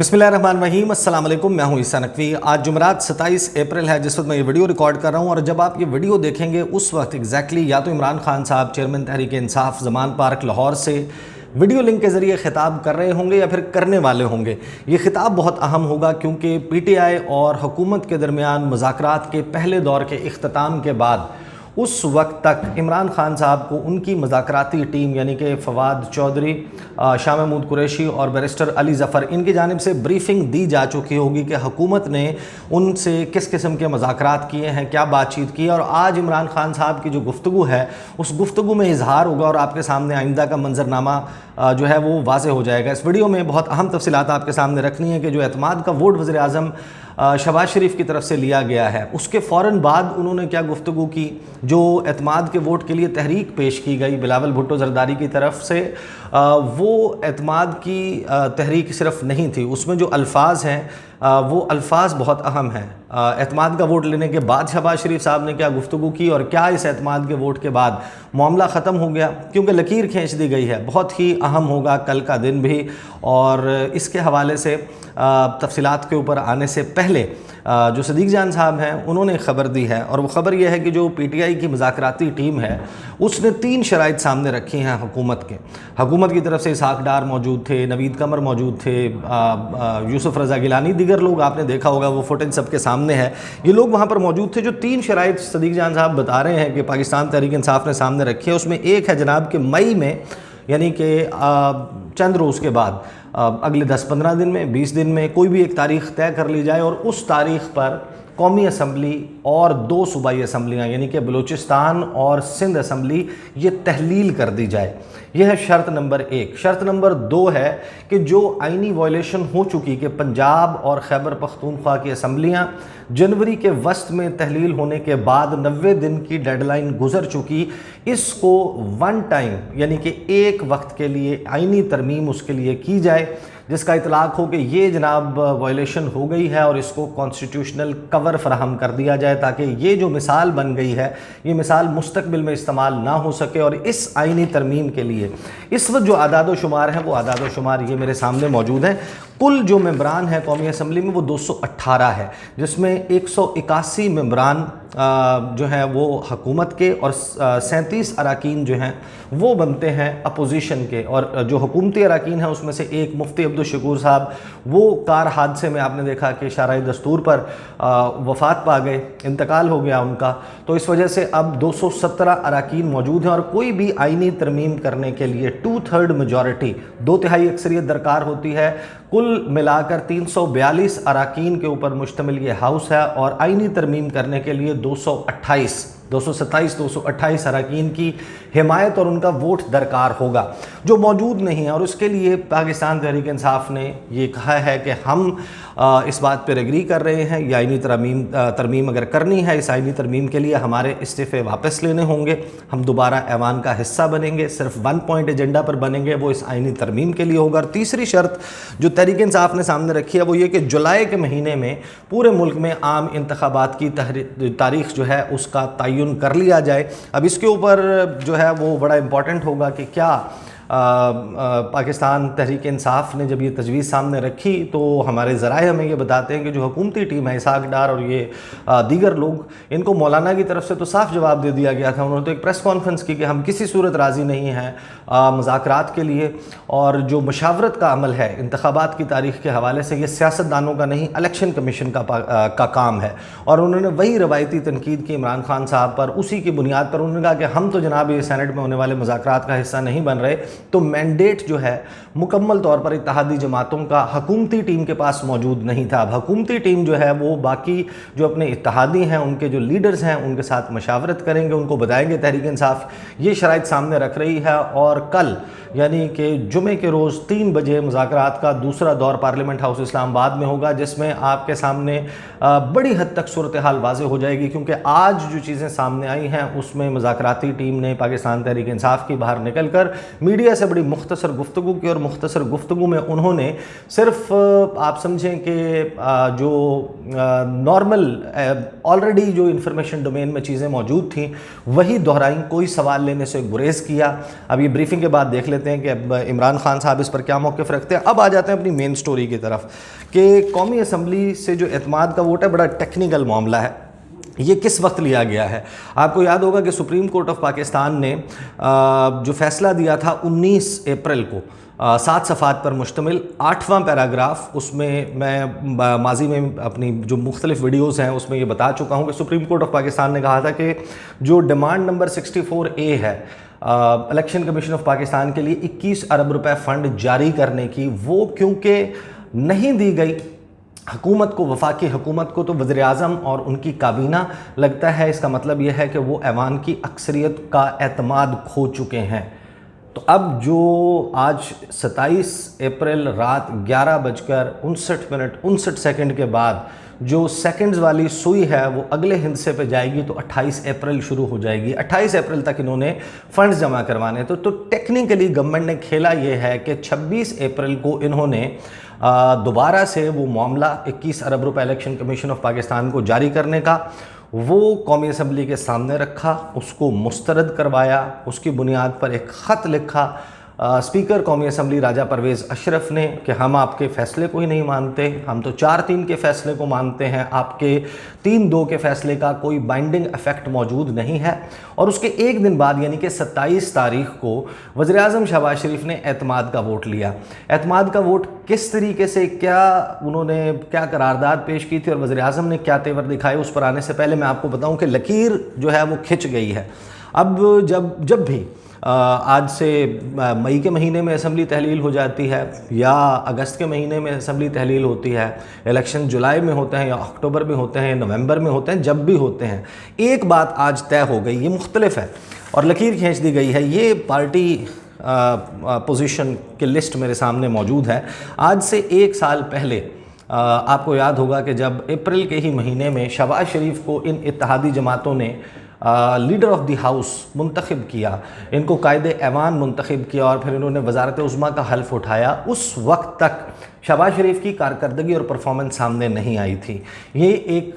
बिस्मिल्लाहिर्रहमानिर्रहीम, अस्सलाम वालेकुम। मैं हूं ईसा नकवी। आज जुमरात 27 अप्रैल है जिस वक्त मैं ये वीडियो रिकॉर्ड कर रहा हूं, और जब आप ये वीडियो देखेंगे उस वक्त एग्जैक्टली या तो इमरान खान साहब चेयरमैन तहरीक इंसाफ ज़मान पार्क लाहौर से वीडियो लिंक के ज़रिए ख़िताब कर रहे होंगे या फिर करने वाले होंगे। ये ख़िताब बहुत अहम होगा क्योंकि PTI और हुकूमत के दरमियान मुज़ाकरात के पहले दौर के इख्तिताम के बाद उस वक्त तक इमरान खान साहब को उनकी मुज़ाकराती टीम यानी कि फवाद चौधरी, शाह महमूद कुरैशी और बैरिस्टर अली ज़फ़र, इनकी जानिब से ब्रीफिंग दी जा चुकी होगी कि हुकूमत ने उनसे किस किस्म के मुज़ाकरात किए हैं, क्या बातचीत की है। और आज इमरान खान साहब की जो गुफ्तगू है उस गुफ्तगू में इजहार होगा और आपके सामने आइंदा का मंजरनामा जो है वो वाज़े हो जाएगा। इस वीडियो में बहुत अहम तफसीलात आपके सामने रखनी है कि जो एतमाद का वोट वज़ीर आज़म शहबाज शरीफ की तरफ से लिया गया है उसके फ़ौरन बाद उन्होंने क्या गुफ्तगू की। जो एतमाद के वोट के लिए तहरीक पेश की गई बिलावल भुट्टो ज़रदारी की तरफ से, वो एतमाद की तहरीक सिर्फ नहीं थी, उसमें जो अल्फाज हैं वो अल्फाज बहुत अहम हैं। एतमाद का वोट लेने के बाद शहबाज शरीफ साहब ने क्या गुफ्तगू की और क्या इस एतमाद के वोट के बाद मामला ख़त्म हो गया, क्योंकि लकीर खींच दी गई है। बहुत ही अहम होगा कल का दिन भी, और इसके हवाले से तफसीलात के ऊपर आने से पहले जो सदीक जान साहब हैं उन्होंने ख़बर दी है, और वो ख़बर यह है कि जो PTI की मुज़ाकराती टीम है उसने 3 शराइत सामने रखी हैं हुकूमत की तरफ से। इसहाक डार मौजूद थे, नवीद कमर मौजूद थे, यूसुफ रज़ा गिलानी, दीगर लोग आपने देखा होगा, वो फुटेज सबके सामने है। ये लोग वहाँ पर मौजूद थे। जो 3 शराइत सदीक जान साहब बता रहे हैं कि पाकिस्तान तहरीक इंसाफ ने सामने रखी है, उसमें एक है जनाब कि मई में, यानी कि चंद रोज़ के बाद, अगले 10-15 दिन में, 20 दिन में कोई भी एक तारीख़ तय कर ली जाए और उस तारीख़ पर कौमी असम्बली और 2 सूबाई असम्बलियाँ यानी कि बलूचिस्तान और सिंध असम्बली ये तहलील कर दी जाए। यह है शर्त नंबर 1। शर्त नंबर 2 है कि जो आइनी वायलेशन हो चुकी कि पंजाब और खैबर पख्तूनख्वा की असम्बलियाँ जनवरी के वस्त में तहलील होने के बाद 90 दिन की डेडलाइन गुजर चुकी, इसको वन टाइम यानी कि एक वक्त के लिए आइनी तरमीम उसके लिए की जाए, जिसका इतलाक़ हो कि ये जनाब वायलेशन हो गई है और इसको कॉन्स्टिट्यूशनल कवर फराहम कर दिया जाए, ताकि ये जो मिसाल बन गई है ये मिसाल मुस्तकबिल में इस्तेमाल ना हो सके। और इस आइनी तरमीम के लिए इस वक्त जो आदाद शुमार हैं वो आदाद शुमार ये मेरे सामने मौजूद हैं। कुल जो मेंबरान हैं कौमी असम्बली में वो 218 है, जिसमें 181 मेंबरान जो हैं वो हुकूमत के और 37 अराकीन जो हैं वो बनते हैं अपोजिशन के। और जो हुकूमती अराकीन हैं उसमें से एक मुफ्ती अब्दुल शकूर साहब, वो कार हादसे में आपने देखा कि शाराए दस्तूर पर वफ़ात पा गए, इंतकाल हो गया उनका। तो इस वजह से अब 217 अराकीन मौजूद हैं, और कोई भी आइनी तरमीम करने के लिए 2/3 मेजॉरिटी, 2/3 अक्सरियत दरकार होती है। कुल मिलाकर 342 अराकीन के ऊपर मुश्तमिल ये हाउस है, और आइनी तरमीम करने के लिए 228 अराकीन की हिमायत और उनका वोट दरकार होगा, जो मौजूद नहीं है। और उसके लिए पाकिस्तान तहरीक इंसाफ ने ये कहा है कि हम इस बात पर एग्री कर रहे हैं, ये आइनी तरमीम अगर करनी है, इस आइनी तरमीम के लिए हमारे इस्तीफ़े वापस लेने होंगे, हम दोबारा ऐवान का हिस्सा बनेंगे, सिर्फ 1 पॉइंट एजेंडा पर बनेंगे, वो इस आइनी तरमीम के लिए होगा। और तीसरी शर्त जो तहरीक इंसाफ ने सामने रखी है वो ये कि जुलाई के महीने में पूरे मुल्क में आम इंतखाबात की तारीख़ जो है उसका तयन कर लिया जाए। अब इसके ऊपर जो है वो बड़ा इम्पॉर्टेंट होगा कि क्या पाकिस्तान तहरीक इंसाफ ने जब ये तजवीज़ सामने रखी तो हमारे ज़राए हमें ये बताते हैं कि जो हुकूमती टीम है, इसहाक डार और ये दीगर लोग, इनको मौलाना की तरफ से तो साफ जवाब दे दिया गया था। उन्होंने तो एक प्रेस कॉन्फ्रेंस की कि हम किसी सूरत राज़ी नहीं हैं मुज़ाकरात के लिए, और जो मशावरत का अमल है इंतखाबात की तारीख़ के हवाले से ये सियासतदानों का नहीं, इलेक्शन कमीशन का काम है। और उन्होंने वही रवायती तनकीद की इमरान खान साहब पर, उसी की बुनियाद पर उन्होंने कहा कि हम तो जनाब ये सेनेट में होने वाले मुज़ाकरात का हिस्सा नहीं बन रहे। तो मैंडेट जो है मुकम्मल तौर पर इत्तेहादी जमातों का हुकूमती टीम के पास मौजूद नहीं था। अब हुकूमती टीम जो है वो बाकी जो अपने इत्तेहादी हैं उनके जो लीडर्स हैं उनके साथ मशावरत करेंगे, उनको बताएंगे तहरीक इंसाफ ये शराइत सामने रख रही है, और कल यानी कि जुमे के रोज़ 3 बजे मुज़ाकरात का दूसरा दौर पार्लियामेंट हाउस इस्लामाबाद में होगा, जिसमें आपके सामने बड़ी हद तक सूरत हाल वाज़े हो जाएगी। क्योंकि आज जो चीज़ें सामने आई हैं उसमें मुज़ाकराती टीम ने पाकिस्तान तहरीक इंसाफ की बाहर निकल कर मीडिया मीडिया से बड़ी मुख्तसर गुफ्तगू की और मुख्तसर गुफ्तगू में उन्होंने सिर्फ आप समझें कि जो नॉर्मल ऑलरेडी जो इंफॉर्मेशन डोमेन में चीज़ें मौजूद थीं वही दोहराई, कोई सवाल लेने से गुरेज किया। अब ये ब्रीफिंग के बाद देख लेते हैं कि अब इमरान खान साहब इस पर क्या मौक़िफ़ रखते हैं। अब आ जाते हैं अपनी मेन स्टोरी की तरफ कि कौमी असम्बली से जो एतमाद का वोट है बड़ा टेक्निकल मामला है। ये किस वक्त लिया गया है? आपको याद होगा कि सुप्रीम कोर्ट ऑफ पाकिस्तान ने जो फ़ैसला दिया था 19 अप्रैल को 7 सफ़ात पर मुश्तमिल 8वां पैराग्राफ, उसमें मैं माजी में अपनी जो मुख्तलिफ वीडियोज़ हैं उसमें ये बता चुका हूँ कि सुप्रीम कोर्ट ऑफ पाकिस्तान ने कहा था कि जो डिमांड नंबर 64A है इलेक्शन कमीशन ऑफ पाकिस्तान के लिए 21 अरब रुपए फ़ंड जारी करने की, वो क्योंकि नहीं दी गई हुकूमत को, वफाकी हुकूमत को, तो वज़ीर-ए-आज़म और उनकी काबीना लगता है इसका मतलब यह है कि वो ऐवान की अक्सरियत का एतमाद खो चुके हैं। तो अब जो आज 27 अप्रैल रात 11:59 के बाद जो सेकंड्स वाली सुई है वो अगले हिस्से पे जाएगी तो 28 अप्रैल शुरू हो जाएगी। 28 अप्रैल तक इन्होंने फ़ंड्स जमा करवाने। तो टेक्निकली गवर्नमेंट ने खेला ये है कि 26 अप्रैल को इन्होंने दोबारा से वो मामला 21 अरब रुपए इलेक्शन कमीशन ऑफ पाकिस्तान को जारी करने का वो कौमी असम्बली के सामने रखा, उसको मुस्तरद करवाया, उसकी बुनियाद पर एक ख़त लिखा स्पीकर कौमी असम्बली राजा परवेज़ अशरफ ने कि हम आपके फ़ैसले को ही नहीं मानते, हम तो 4-3 के फ़ैसले को मानते हैं, आपके 3-2 के फ़ैसले का कोई बाइंडिंग इफ़ेक्ट मौजूद नहीं है। और उसके एक दिन बाद यानी कि 27 तारीख को वज़ीर-ए-आज़म शहबाज शरीफ ने एतमाद का वोट लिया। एतमाद का वोट किस तरीके से, उन्होंने क्या करारदाद पेश की थी और वज़ीर-ए-आज़म ने क्या तेवर दिखाए, उस पर आने से पहले मैं आपको बताऊँ कि लकीर जो है वो खिंच गई है। अब जब भी आज से मई के महीने में असम्बली तहलील हो जाती है या अगस्त के महीने में असम्बली तहलील होती है, इलेक्शन जुलाई में होते हैं या अक्टूबर में होते हैं, नवंबर में होते हैं, जब भी होते हैं, एक बात आज तय हो गई, ये मुख्तलिफ है और लकीर खींच दी गई है। ये पार्टी पोजीशन की लिस्ट मेरे सामने मौजूद है। आज से 1 साल पहले आपको याद होगा कि जब अप्रैल के ही महीने में शहबाज शरीफ को इन इत्तेहादी जमातों ने लीडर ऑफ द हाउस मुंतखब किया, इनको कायदे ऐवान मुंतखब किया और फिर इन्होंने वज़ारत उज़्मा का हल्फ उठाया, उस वक्त तक शहबाज शरीफ की कारकर्दगी और परफॉर्मेंस सामने नहीं आई थी। ये एक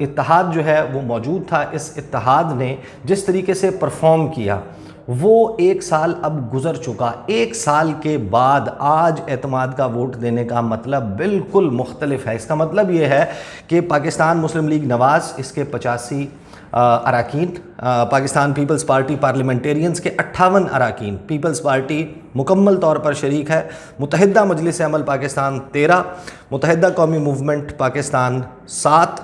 इत्तेहाद जो है वो मौजूद था। इस इत्तेहाद ने जिस तरीके से परफॉर्म किया वो 1 साल अब गुज़र चुका। 1 साल के बाद आज एतमाद का वोट देने का मतलब बिल्कुल मुख्तलिफ है। इसका मतलब ये है कि पाकिस्तान मुस्लिम लीग नवाज़, इसके 85 अराकीन, पाकिस्तान पीपल्स पार्टी पार्लियामेंटेरियंस के 58 अराकीन, पीपल्स पार्टी मुकम्मल तौर पर शरीक है, मुत्तहिदा मजलिस अमल पाकिस्तान 13, मुत्तहिदा कौमी मूवमेंट पाकिस्तान 7,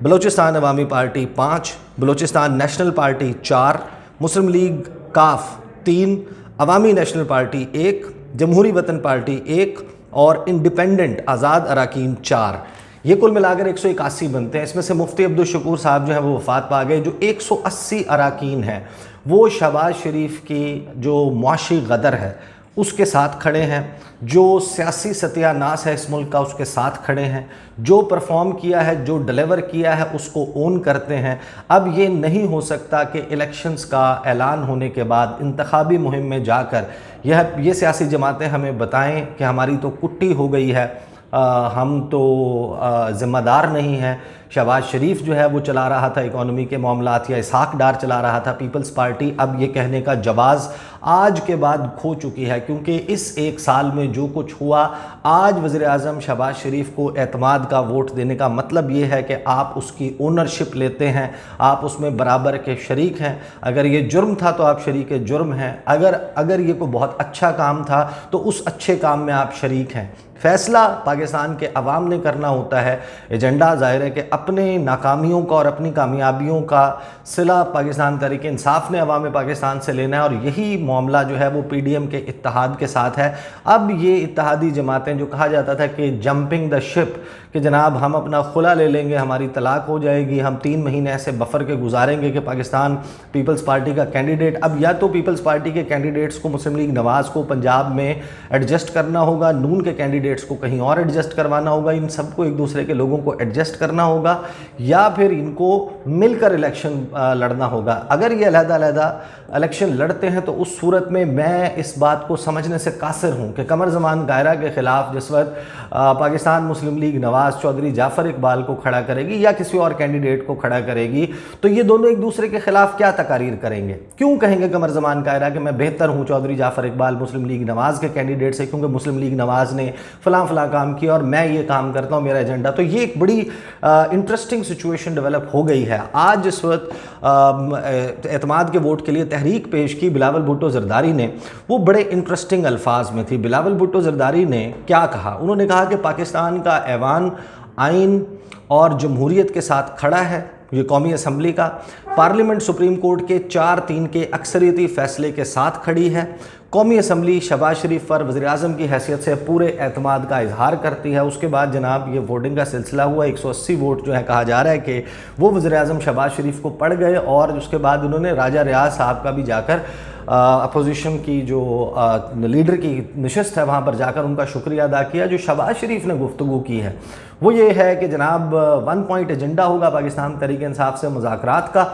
बलोचिस्तान अवामी पार्टी 5, बलोचिस्तान नेशनल पार्टी 4, मुस्लिम लीग काफ 3, अवामी नेशनल पार्टी 1, जमहूरी वतन पार्टी 1 और इंडिपेंडेंट आज़ाद अराकीन 4। ये कुल मिलाकर 181 बनते हैं। इसमें से मुफ्ती अब्दुल शकूर साहब जो हैं वो वफ़ात पा गए। जो 180 अराकीन हैं वो शहबाज शरीफ की जो मुआशी गदर है उसके साथ खड़े हैं, जो सियासी सत्यानाश है इस मुल्क का उसके साथ खड़े हैं, जो परफॉर्म किया है, जो डिलीवर किया है उसको ओन करते हैं। अब ये नहीं हो सकता कि इलेक्शंस का ऐलान होने के बाद इंतखाबी मुहिम में जाकर ये सियासी जमातें हमें बताएं कि हमारी तो कुट्टी हो गई है, हम तो ज़िम्मेदार नहीं हैं। शहबाज शरीफ जो है वो चला रहा था इकॉनमी के मामलात, या इसहाक डार चला रहा था पीपल्स पार्टी। अब ये कहने का जवाज़ आज के बाद खो चुकी है, क्योंकि इस 1 साल में जो कुछ हुआ, आज वज़ीर-ए-आज़म शहबाज शरीफ को एतमाद का वोट देने का मतलब ये है कि आप उसकी ओनरशिप लेते हैं, आप उसमें बराबर के शरीक हैं। अगर ये जुर्म था तो आप शरीक जुर्म हैं, अगर ये कोई बहुत अच्छा काम था तो उस अच्छे काम में आप शरीक हैं। फ़ैसला पाकिस्तान के अवाम ने करना होता है। एजेंडा ज़ाहिर है कि अपने नाकामियों का और अपनी कामयाबियों का सिला पाकिस्तान तहरीक इंसाफ ने अवाम पाकिस्तान से लेना है, और यही मामला जो है वो PDM के इत्तेहाद के साथ है। अब ये इत्तेहादी जमातें, जो कहा जाता था कि जंपिंग द शिप, कि जनाब हम अपना खुला ले लेंगे, हमारी तलाक हो जाएगी, हम 3 महीने ऐसे बफर के गुजारेंगे कि पाकिस्तान पीपल्स पार्टी का कैंडिडेट, अब या तो पीपल्स पार्टी के कैंडिडेट्स को मुस्लिम लीग नवाज़ को पंजाब में एडजस्ट करना होगा, नून के कैंडिडेट्स को कहीं और एडजस्ट करवाना होगा, इन सबको एक दूसरे के लोगों को एडजस्ट करना होगा। ہوگا یا پھر ان کو مل کر الیکشن لڑنا ہوگا. اگر یہ علیحدہ علیحدہ الیکشن لڑتے ہیں تو اس صورت میں اس بات کو سمجھنے سے قاصر ہوں کہ قمر زمان گائرہ کے خلاف جس وقت پاکستان مسلم لیگ نواز چودھری جعفر اقبال کو کھڑا کرے گی یا کسی اور کینڈیڈیٹ کو کھڑا کرے گی تو یہ دونوں ایک دوسرے کے خلاف کیا تقاریر کریں گے؟ کیوں کہیں گے قمر زمان گائرہ کہ میں بہتر ہوں چودھری جعفر اقبال مسلم لیگ نواز کے کینڈیڈیٹ سے کیونکہ مسلم لیگ نواز نے فلاں فلاں کام کیا اور میں یہ کام کرتا ہوں، میرا ایجنڈا. تو یہ ایک بڑی انٹرسٹنگ سچویشن ڈیولپ ہو گئی ہے. آج جس وقت اعتماد کے ووٹ کے لیے تحریک پیش کی بلاول بھٹو زرداری نے، وہ بڑے انٹرسٹنگ الفاظ میں تھی. بلاول بھٹو زرداری نے کیا کہا؟ انہوں نے کہا کہ پاکستان کا ایوان آئین اور جمہوریت کے ساتھ کھڑا ہے، یہ قومی اسمبلی کا پارلیمنٹ سپریم کورٹ کے 4-3 کے اکثریتی فیصلے کے ساتھ کھڑی ہے. قومی اسمبلی شہباز شریف پر وزیر اعظم کی حیثیت سے پورے اعتماد کا اظہار کرتی ہے. اس کے بعد جناب یہ ووٹنگ کا سلسلہ ہوا، 180 ووٹ جو ہے کہا جا رہا ہے کہ وہ وزیر اعظم شہباز شریف کو پڑ گئے اور اس کے بعد انہوں نے راجہ ریاض صاحب کا بھی جا کر اپوزیشن کی جو لیڈر کی نشست ہے وہاں پر جا کر ان کا شکریہ ادا کیا. جو شہباز شریف نے گفتگو کی ہے وہ یہ ہے کہ جناب 1 پوائنٹ ایجنڈا ہوگا پاکستان تحریک انصاف سے مذاکرات کا،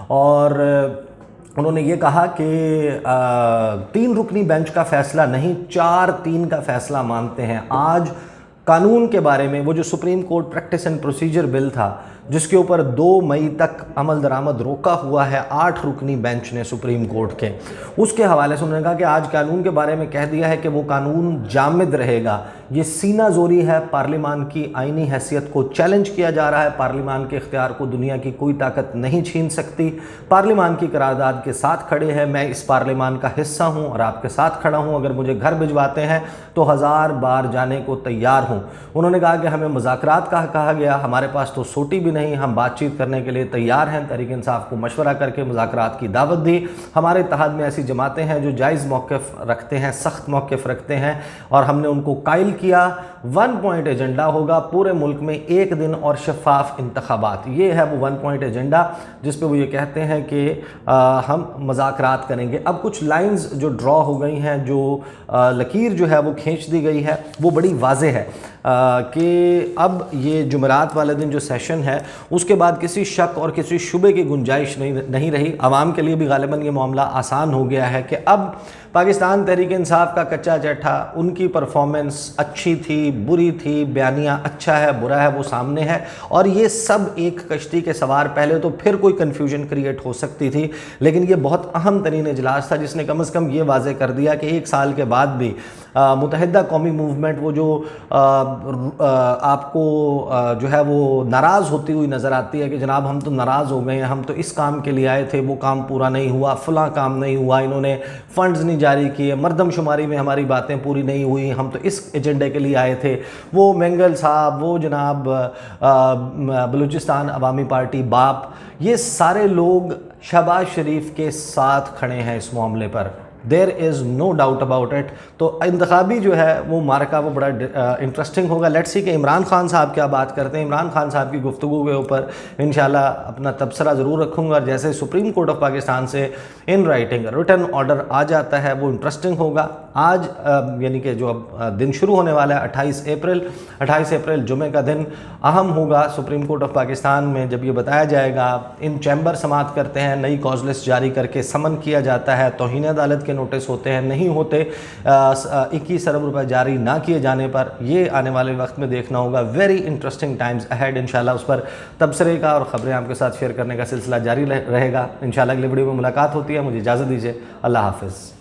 اور انہوں نے یہ کہا کہ 3 رکنی بینچ کا فیصلہ نہیں 4-3 کا فیصلہ مانتے ہیں. آج قانون کے بارے میں وہ جو Supreme Court practice and procedure bill تھا جس کے اوپر 2 مئی تک عمل درآمد روکا ہوا ہے 8 رکنی بینچ نے سپریم کورٹ کے، اس کے حوالے سے انہوں نے کہا کہ آج قانون کے بارے میں کہہ دیا ہے کہ وہ قانون جامد رہے گا. یہ سینہ زوری ہے، پارلیمان کی آئینی حیثیت کو چیلنج کیا جا رہا ہے. پارلیمان کے اختیار کو دنیا کی کوئی طاقت نہیں چھین سکتی. پارلیمان کی قرارداد کے ساتھ کھڑے ہیں. میں اس پارلیمان کا حصہ ہوں اور آپ کے ساتھ کھڑا ہوں. اگر مجھے گھر بھجواتے ہیں تو 1000 بار جانے کو تیار ہوں. انہوں نے کہا کہ ہمیں مذاکرات کا کہا گیا، ہمارے پاس تو سوٹی بھی نہیں، ہم بات چیت کرنے کے لیے تیار ہیں. تحریک انصاف کو مشورہ کر کے مذاکرات کی دعوت دی. ہمارے اتحاد میں ایسی جماعتیں ہیں جو جائز موقف رکھتے ہیں، سخت موقف رکھتے ہیں، اور ہم نے ان کو قائل کیا. 1 پوائنٹ ایجنڈا ہوگا پورے ملک میں 1 دن اور شفاف انتخابات. یہ ہے وہ 1 پوائنٹ ایجنڈا جس پہ وہ یہ کہتے ہیں کہ ہم مذاکرات کریں گے. اب کچھ لائنز جو ڈرا ہو گئی ہیں، جو لکیر جو ہے وہ کھینچ دی گئی ہے، وہ بڑی واضح ہے کہ اب یہ جمعرات والے دن جو سیشن ہے اس کے بعد کسی شک اور کسی شبے کی گنجائش نہیں رہی. عوام کے لیے بھی غالباً یہ معاملہ آسان ہو گیا ہے کہ اب پاکستان تحریک انصاف کا کچا چٹھا، ان کی پرفارمنس اچھی تھی، بری تھی، بیانیہ اچھا ہے برا ہے وہ سامنے ہے، اور یہ سب ایک کشتی کے سوار. پہلے تو پھر کوئی کنفیوژن کریٹ ہو سکتی تھی، لیکن یہ بہت اہم ترین اجلاس تھا جس نے کم از کم یہ واضح کر دیا کہ 1 سال کے بعد بھی متحدہ قومی موومنٹ وہ جو آپ کو جو ہے وہ ناراض ہوتی ہوئی نظر آتی ہے کہ جناب ہم تو ناراض ہو گئے ہیں، ہم تو اس کام کے لیے آئے تھے، وہ کام پورا نہیں ہوا، فلاں کام نہیں ہوا، انہوں نے فنڈز نہیں جاری کیے، مردم شماری میں ہماری باتیں پوری نہیں ہوئی، ہم تو اس ایجنڈے کے لیے آئے تھے. وہ مینگل صاحب، وہ جناب بلوچستان عوامی پارٹی باپ، یہ سارے لوگ شہباز شریف کے ساتھ کھڑے ہیں اس معاملے پر. دیر از نو ڈاؤٹ اباؤٹ اٹ. تو انتخابی جو ہے وہ مارکا وہ بڑا انٹرسٹنگ ہوگا. لیٹس سی کہ عمران خان صاحب کیا بات کرتے ہیں. عمران خان صاحب کی گفتگو کے اوپر انشاءاللہ اپنا تبصرہ ضرور رکھوں گا، اور جیسے سپریم کورٹ آف پاکستان سے ان رائٹنگ ریٹن آرڈر آ جاتا ہے وہ انٹرسٹنگ ہوگا. آج یعنی کہ جو اب دن شروع ہونے والا ہے 28 اپریل جمعہ کا دن اہم ہوگا سپریم کورٹ آف پاکستان میں، جب یہ بتایا جائے گا ان چیمبر سماعت کرتے ہیں، نئی کاز لسٹ جاری کر کے سمن کیا جاتا ہے، توہین عدالت کے نوٹس ہوتے ہیں، نہیں ہوتے 21 ارب روپے جاری نہ کیے جانے پر. یہ آنے والے وقت میں دیکھنا ہوگا. Very interesting Times ahead. انشاءاللہ اس پر تبصرے کا اور خبریں آپ کے ساتھ شیئر کرنے کا سلسلہ جاری رہے گا. انشاءاللہ اگلی ویڈیو میں ملاقات ہوتی ہے. مجھے اجازت دیجیے. اللہ حافظ.